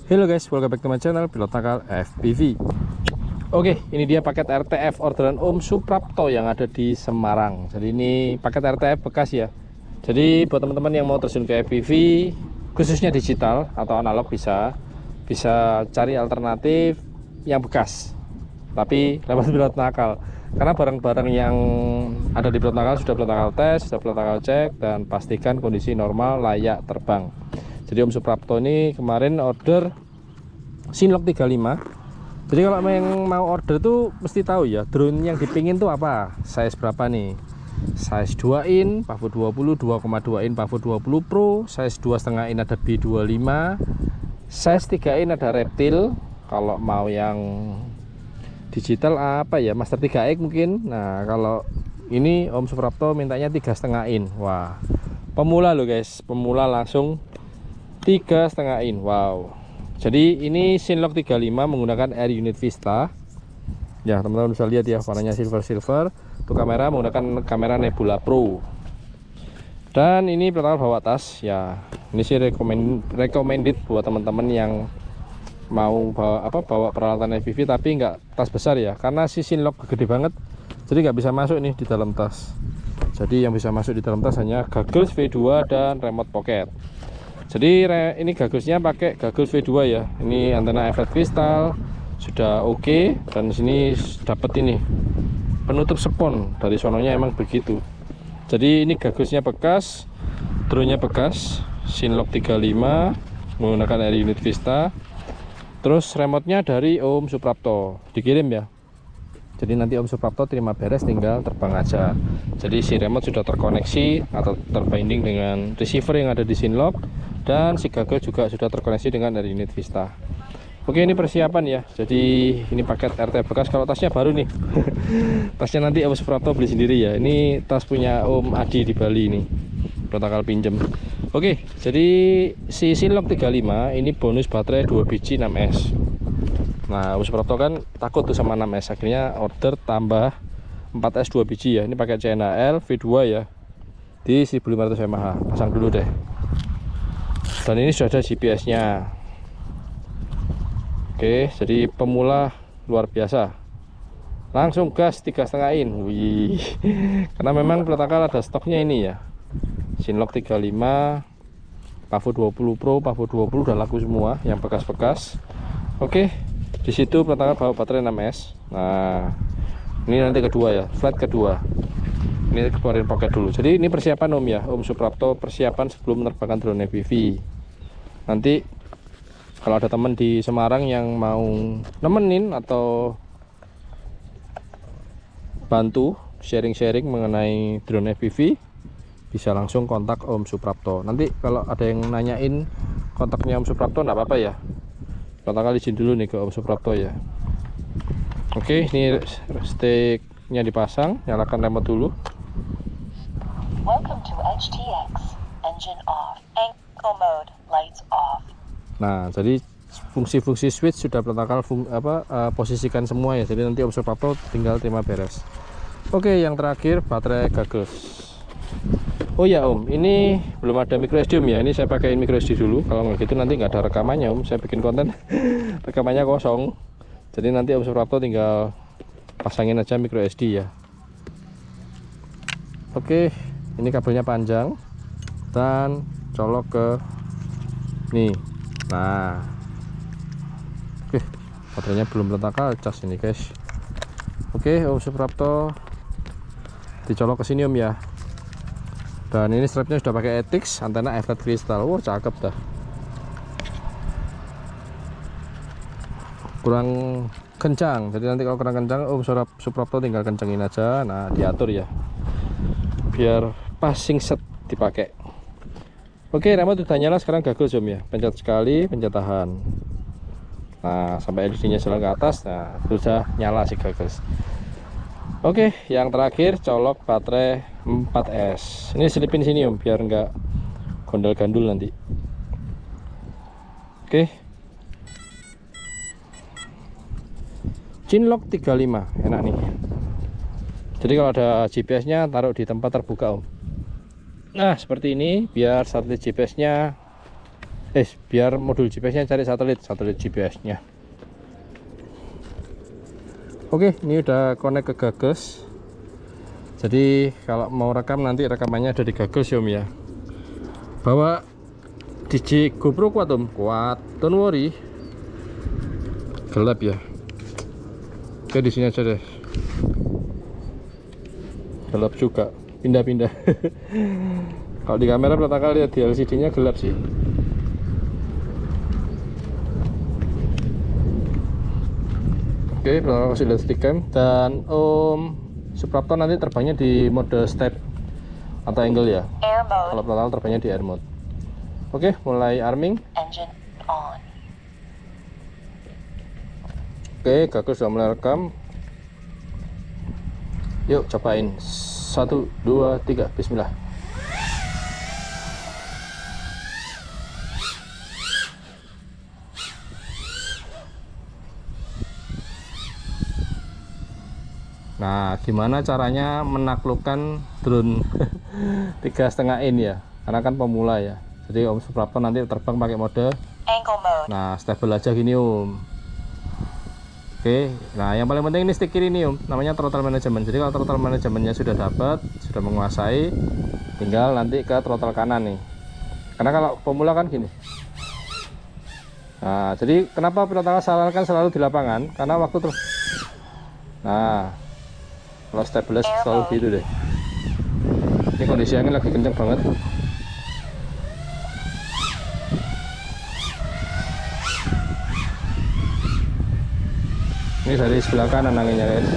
Halo guys, welcome back to my channel Pilot Nakal FPV. Oke, ini dia paket RTF orderan Om Suprapto yang ada di Semarang. Jadi ini paket RTF bekas ya. Jadi buat teman-teman yang mau terjun ke FPV, khususnya digital atau analog bisa cari alternatif yang bekas. Tapi lewat Pilot Nakal. Karena barang-barang yang ada di Pilot Nakal sudah Pilot Nakal tes, sudah Pilot Nakal cek, dan pastikan kondisi normal layak terbang. Jadi Om Suprapto ini kemarin order Sinlock 35. Jadi kalau yang mau order tuh mesti tahu ya drone yang dipingin tuh apa, size berapa nih. Size 2 in Pavo 20, 2,2 in Pavo 20 Pro, size 2,5 in ada B25, size 3 in ada Reptil. Kalau mau yang digital apa ya, Master 3X mungkin. Nah kalau ini Om Suprapto mintanya 3,5 in. Wah, pemula loh guys, pemula langsung 3,5 in. Wow. Jadi ini Sinlock 35 menggunakan Air Unit Vista. Ya teman-teman bisa lihat ya, warnanya silver. Untuk kamera menggunakan kamera Nebula Pro. Dan ini pertama bawa tas. Ya ini sih recommended buat teman-teman yang mau bawa peralatan FPV tapi nggak tas besar ya, karena si Sinlock gede banget. Jadi nggak bisa masuk nih di dalam tas. Jadi yang bisa masuk di dalam tas hanya goggles V2 dan remote pocket. Jadi ini gagusnya pakai gagus V2 ya. Ini antena flat kristal sudah oke, dan sini dapat ini penutup spons dari sononya, emang begitu. Jadi ini gagusnya bekas, drone-nya bekas, Sinlock 35 menggunakan Air Unit Vista. Terus remote-nya dari Om Suprapto dikirim ya. Jadi nanti Om Suprapto terima beres, tinggal terbang aja. Jadi si remote sudah terkoneksi atau terbinding dengan receiver yang ada di Sinlock, dan si gagal juga sudah terkoneksi dengan Air Unit Vista. Oke, ini persiapan ya. Jadi ini paket RT bekas. Kalau tasnya baru nih. Tasnya nanti Om Suprapto beli sendiri ya. Ini tas punya Om Adi di Bali nih, protokol pinjem. Oke, jadi si Sinlock 35 ini bonus baterai 2 biji 6S. Nah Om Suprapto kan takut tuh sama 6S, akhirnya order tambah 4S 2 biji ya. Ini pakai CNHL V2 ya, di 1500 mAh. Pasang dulu deh. Dan ini sudah ada GPS nya. Oke, jadi pemula luar biasa, langsung gas 3,5 in. Wih, karena memang Pilot ada stoknya ini ya, Sinlock 35, Pavo 20 Pro, Pavo 20 udah laku semua yang bekas-bekas. Oke, di situ Pilot bawa baterai 6S. Nah ini nanti kedua ya, flight kedua. Ini keluarin pocket dulu. Jadi ini persiapan Om ya, Om Suprapto persiapan sebelum menerbangkan drone FPV. Nanti kalau ada teman di Semarang yang mau nemenin atau bantu sharing-sharing mengenai drone FPV, bisa langsung kontak Om Suprapto. Nanti kalau ada yang nanyain kontaknya Om Suprapto nggak apa-apa ya, pertama izin dulu nih ke Om Suprapto ya. Oke, ini sticknya dipasang, nyalakan remote dulu. Welcome to HTX. Engine off. Eco mode. Lights off. Nah, jadi fungsi-fungsi switch sudah Pilot posisikan semua ya. Jadi nanti Om Suprapto tinggal terima beres. Oke, yang terakhir baterai gagus. Oh ya Om, ini belum ada micro SD ya. Ini saya pakaiin micro SD dulu. Kalau nggak gitu nanti nggak ada rekamannya Om. Saya bikin konten rekamannya kosong. Jadi nanti Om Suprapto tinggal pasangin aja micro SD ya. Oke, ini kabelnya panjang dan colok ke nih. Nah, oke, baterainya belum letakal cas ini guys. Oke, Om Suprapto dicolok ke sini Om ya. Dan ini strapnya sudah pakai Etix, antena flat kristal. Wow, cakep dah. Kurang kencang, jadi nanti kalau kurang kencang Om Suprapto tinggal kencengin aja. Nah diatur ya, biar passing set dipakai. Oke, remote udah nyala, sekarang gagal Om ya. Pencet sekali, pencet tahan. Nah sampai LED nya jalan ke atas. Nah sudah nyala sih gagal. Oke, yang terakhir colok baterai 4S. Ini selipin sini Om, biar nggak gondol-gandul nanti. Oke, Sinlock 35 enak nih. Jadi kalau ada GPS nya taruh di tempat terbuka Om. Nah seperti ini, biar satelit GPS nya biar modul GPS-nya cari satelit GPS-nya. Oke, ini udah connect ke gagas. Jadi kalau mau rekam nanti rekamannya ada di gagas ya Om ya. Bawa DJ GoPro kuat Om, kuat, don't worry. Gelap ya. Oke, di sini aja deh. Gelap juga, pindah-pindah. Kalau di kamera pertama kali lihat di LCD-nya gelap sih. Oke, pertama kasih lihat stickcam. Dan Om Suprapto nanti terbangnya di mode step atau angle ya. Air Kalau mode. pertama terbangnya di air mode. Oke, mulai arming. Engine on. Oke, gagal sudah mulai rekam. Yuk cobain. 1, 2, 3, bismillah. Nah, gimana caranya menaklukkan drone 3,5 in ya? Karena kan pemula ya. Jadi Om Suprapto nanti terbang pakai mode. Angle mode. Nah, stable aja gini Om. Oke, nah yang paling penting ini stick kiri nih Om, namanya throttle management. Jadi kalau throttle managementnya sudah dapat, sudah menguasai, tinggal nanti ke throttle kanan nih. Karena kalau pemula kan gini. Nah, jadi kenapa pilot sarankan selalu di lapangan? Karena waktu terus. Nah, kalau stabilize selalu gitu deh. Ini kondisi angin lagi kenceng banget. Ini dari sebelah kanan anginnya guys.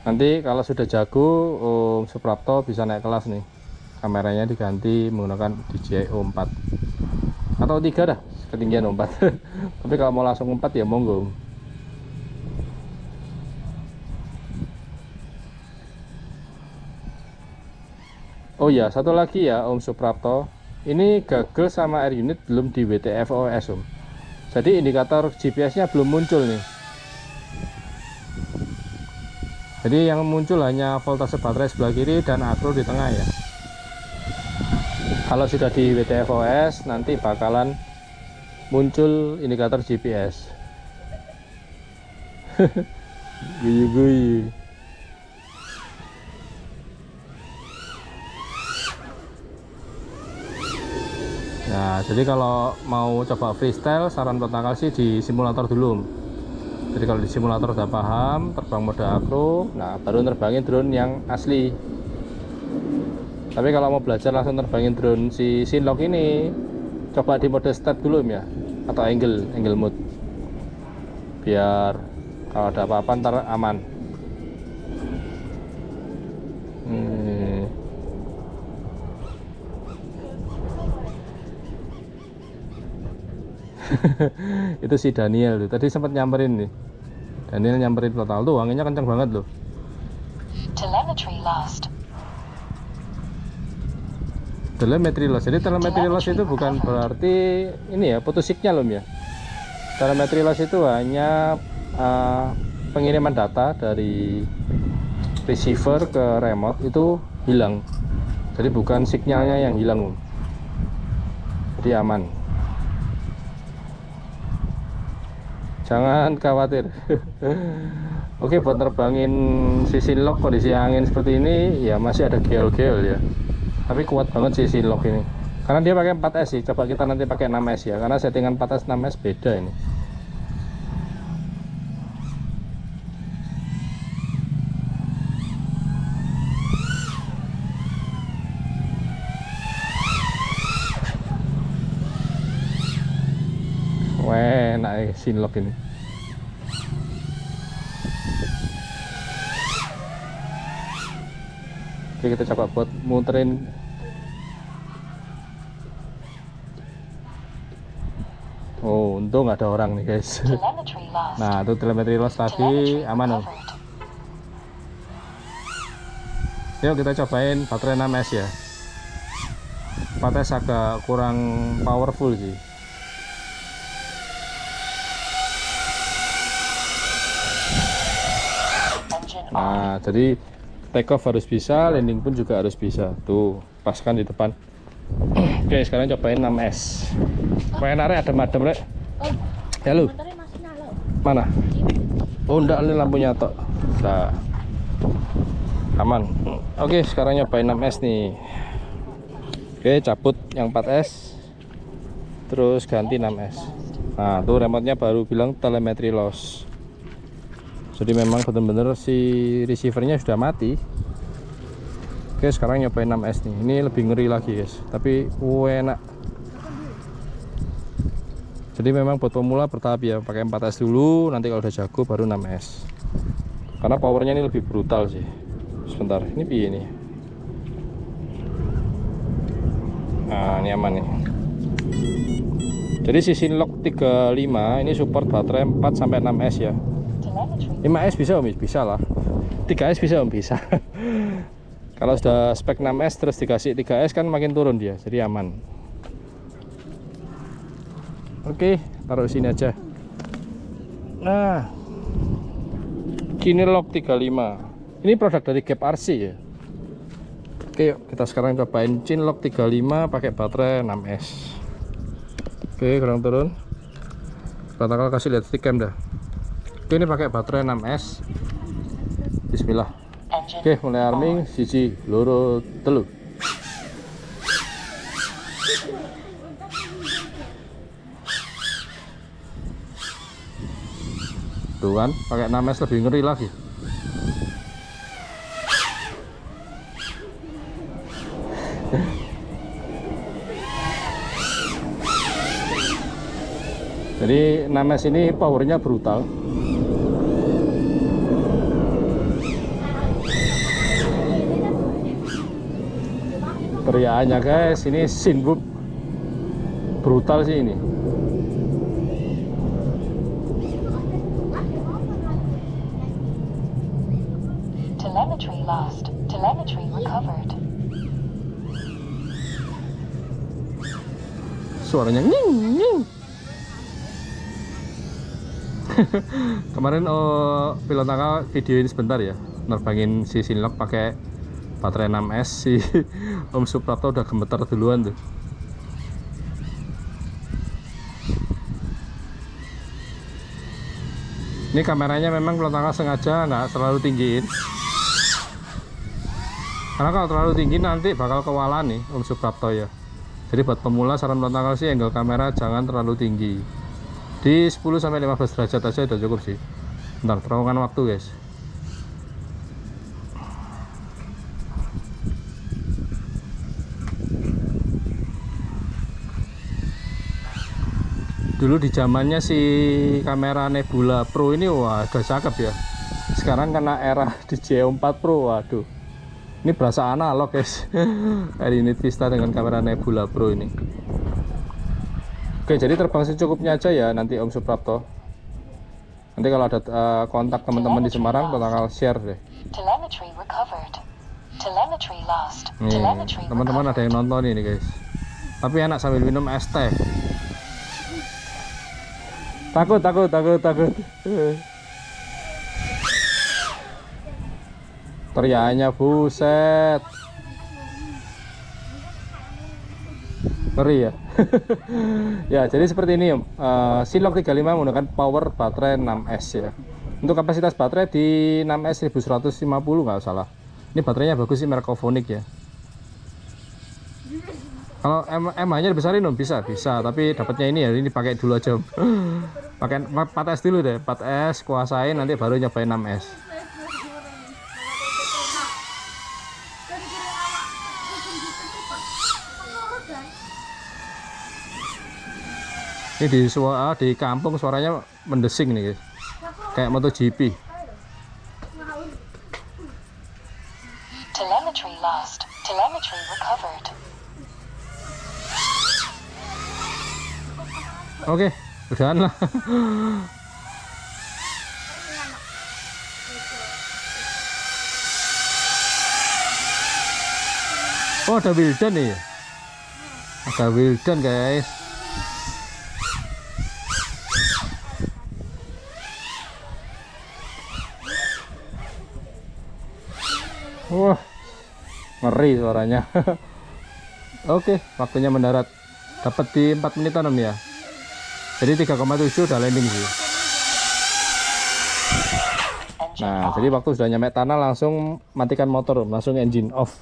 Nanti kalau sudah jago Om Suprapto bisa naik kelas nih. Kameranya diganti menggunakan DJI O4 atau 3 dah, ketinggian O4. Tapi kalau mau langsung 4 ya monggo. Oh ya, satu lagi ya Om Suprapto. Ini gagal sama air unit belum di WTFOS Om. Jadi indikator GPS-nya belum muncul nih. Jadi yang muncul hanya voltase baterai sebelah kiri dan akro di tengah ya. Kalau sudah di WTFOS nanti bakalan muncul indikator GPS. Guyu-guyu. Nah, jadi kalau mau coba freestyle, saran pertama sih di simulator dulu. Jadi kalau di simulator udah paham, terbang mode akro, nah baru terbangin drone yang asli. Tapi kalau mau belajar langsung terbangin drone si Sinlock ini, coba di mode step dulu ya, atau angle mode. Biar kalau ada apa-apa ntar aman. Itu si Daniel tuh. Tadi sempat nyamperin nih. Daniel nyamperin total tuh, anginnya kencang banget loh. Telemetry lost. Telemetry loss. Jadi telemetry loss itu bukan berarti ini ya putus signal ya. Telemetry loss itu hanya pengiriman data dari receiver ke remote itu hilang. Jadi bukan sinyalnya yang hilang. Jadi aman. Jangan khawatir. Oke, buat terbangin si Sinlock kondisi angin seperti ini ya masih ada geol-geol ya. Tapi kuat banget si Sinlock ini. Karena dia pakai 4S sih. Coba kita nanti pakai 6S ya. Karena settingan 4S 6S beda ini. Wah, naik Sinlock ini. Oke, kita coba buat muterin. Oh, untung nggak ada orang nih guys. Telemetry lost. Nah, itu telemetry loss tadi aman. Yuk kita cobain baterai 6S ya. 4S agak kurang powerful sih. Nah, jadi take off harus bisa, landing pun juga harus bisa. Tuh, pas kan di depan. Oke, sekarang cobain 6S. Pengenarnya ada madem, Rek. Halo. Mana? Oh, enggak, ini lampunya tok. Nah, aman. Oke, sekarang nyobain 6S nih. Oke, cabut yang 4S. Terus ganti 6S. Nah, tuh remote-nya baru bilang telemetry loss. Jadi memang benar-benar si receivernya sudah mati. Oke, sekarang nyobain 6S nih. Ini lebih ngeri lagi, guys. Tapi enak. Jadi memang buat pemula bertahap ya. Pakai 4S dulu, nanti kalau udah jago baru 6S. Karena powernya ini lebih brutal sih. Sebentar, ini piye nih? Nah, ini aman nih. Jadi Sisinlock 35 ini support baterai 4 sampai 6S ya. 5S bisa Om, bisa lah. 3S bisa Om, bisa. Kalau sudah spek 6S terus dikasih 3S kan makin turun dia, jadi aman. Oke, taruh sini aja. Nah, Kinelock 35. Ini produk dari Gap RC ya. Oke, yuk kita sekarang cobain Cinlock 35 pakai baterai 6S. Oke, kurang turun. Protokol kasih lihat stickcam dah. Oke, ini pakai baterai 6S. Bismillah. Oke, mulai arming, siji, loro, telu. Tuh kan, pakai 6S lebih ngeri lagi. Jadi 6S ini powernya brutal. Teriakannya guys, ini Sinwhoop brutal sih ini. Telemetry lost. Telemetry recovered. Suaranya nying nying. Kemarin pilot nakal videoin sebentar ya, nerbangin si Sinlock pakai baterai 6S. Si Om Suprapto udah gemetar duluan tuh. Ini kameranya memang pilot nakal sengaja nggak terlalu tinggiin, karena kalau terlalu tinggi nanti bakal kewalahan nih Om Suprapto ya. Jadi buat pemula saran pilot nakal sih angle kamera jangan terlalu tinggi. Di 10-15 derajat aja udah cukup sih. Bentar, terowongan waktu guys. Dulu di zamannya si kamera Nebula Pro ini wah udah cakep ya. Sekarang kena era DJI 4 Pro, waduh. Ini berasa analog guys. Dari unit Vista dengan kamera Nebula Pro ini. Oke, jadi terbang secukupnya aja ya nanti Om Suprapto. Nanti kalau ada kontak teman-teman di Semarang, bakal share deh. Telemetry recovered. Telemetry lost. Nih, Telemetry teman-teman ada yang nonton ini guys. Tapi enak sambil minum es teh. Takut. Teriakannya buset. Ngeri ya. Ya, jadi seperti ini Om. Sinlock 35 menggunakan power baterai 6S ya. Untuk kapasitas baterai di 6S 1150 nggak salah. Ini baterainya bagus sih, merek Ovonic ya. Kalau MH-nya dibesarin Om, bisa, tapi dapatnya ini ya, ini pakai dulu aja Om. Pakai 4S dulu deh, 4S kuasain nanti baru nyobain 6S. Ini di kampung suaranya mendesing nih guys, kayak MotoGP. Telemetry lost. Telemetry recovered. Oke, udahan lah. Oh, ada Wildan nih. Ada Wildan guys. Wah, ngeri suaranya. Oke, waktunya mendarat. Dapat di 4 menitan Om ya. Jadi 3,7 udah landing sih. Nah, jadi waktu sudah nyampe tanah langsung matikan motor Om, langsung engine off.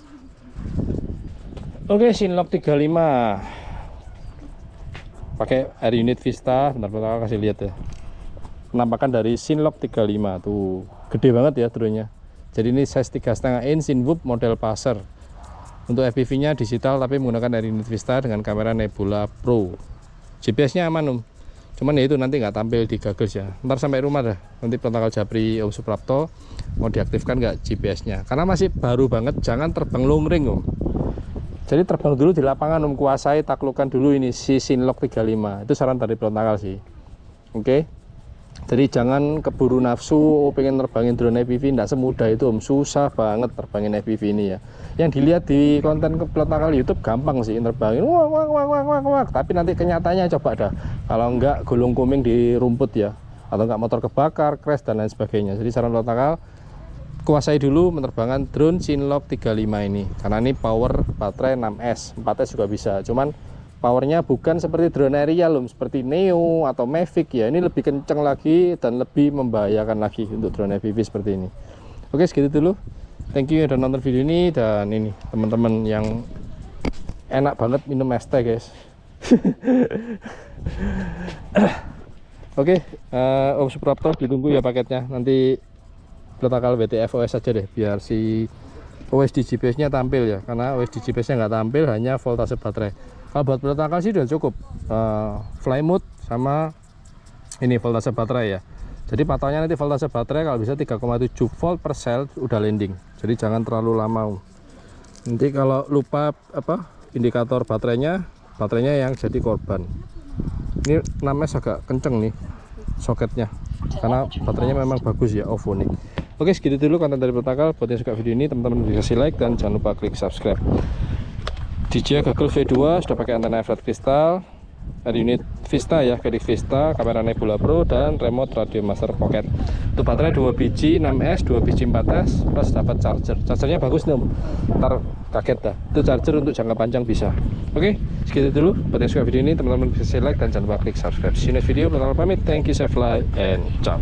Oke, Sinlok 35. Pakai air unit Vista, bentar-bentar kasih lihat ya. Penampakan dari Sinlok 35 tuh. Gede banget ya drone-nya. Jadi ini size 3,5 inch Sinwhoop model passer. Untuk FPV-nya digital tapi menggunakan air unit Vista dengan kamera Nebula Pro. GPS-nya aman Om. Cuman ya itu nanti nggak tampil di Goggles ya. Ntar sampai rumah dah. Nanti protokol Japri Om Suprapto mau diaktifkan nggak GPS-nya. Karena masih baru banget, jangan terbang long range Om. Jadi terbang dulu di lapangan Om, kuasai taklukkan dulu ini si Sinlok 35. Itu saran dari protokol sih. Oke. Jadi jangan keburu nafsu pengen terbangin drone FPV, tidak semudah itu Om, susah banget terbangin FPV ini ya. Yang dilihat di konten protokol YouTube gampang sih terbangin, wak, tapi nanti kenyataannya coba dah. Kalau enggak gulung kuming di rumput ya, atau enggak motor kebakar, crash dan lain sebagainya. Jadi saran protokol kuasai dulu penerbangan drone Sinlok 35 ini, karena ini power baterai 6S, 4S juga bisa. Cuman powernya bukan seperti drone aerial Om, seperti Neo atau Mavic ya. Ini lebih kenceng lagi dan lebih membahayakan lagi untuk drone FPV seperti ini. Oke, segitu dulu. Thank you udah nonton video ini, dan ini teman-teman yang enak banget minum es teh guys. Oke, Om Suprapto ditunggu ya paketnya. Nanti protokol WTF OS aja deh, biar si OS di GPS nya tampil ya, karena OS di GPS nya nggak tampil, hanya voltase baterai. Kalau buat protokol sih udah cukup, fly mode sama ini voltase baterai ya. Jadi patokannya nanti voltase baterai kalau bisa 3,7 volt per cell udah landing. Jadi jangan terlalu lama. Nanti kalau lupa apa indikator baterainya yang jadi korban. Ini namanya agak kenceng nih soketnya, karena baterainya memang bagus ya, Ovonic. Oke, segitu dulu konten dari protokol. Buat yang suka video ini, teman-teman bisa like dan jangan lupa klik subscribe. DJI Goggles V2 sudah pakai antena flat kristal, air unit Vista ya, Cadix Vista, kamera Nebula Pro, dan remote Radio Master Pocket. Untuk baterai 2 biji 6S, 2 biji 4S, plus dapat charger. Chargernya bagus nih Om, ntar kaget dah. Itu charger untuk jangka panjang bisa. Oke, segitu dulu. Buat yang suka video ini, teman-teman bisa like dan jangan lupa klik subscribe. See you next video. Protokol pamit. Thank you, save life, and ciao.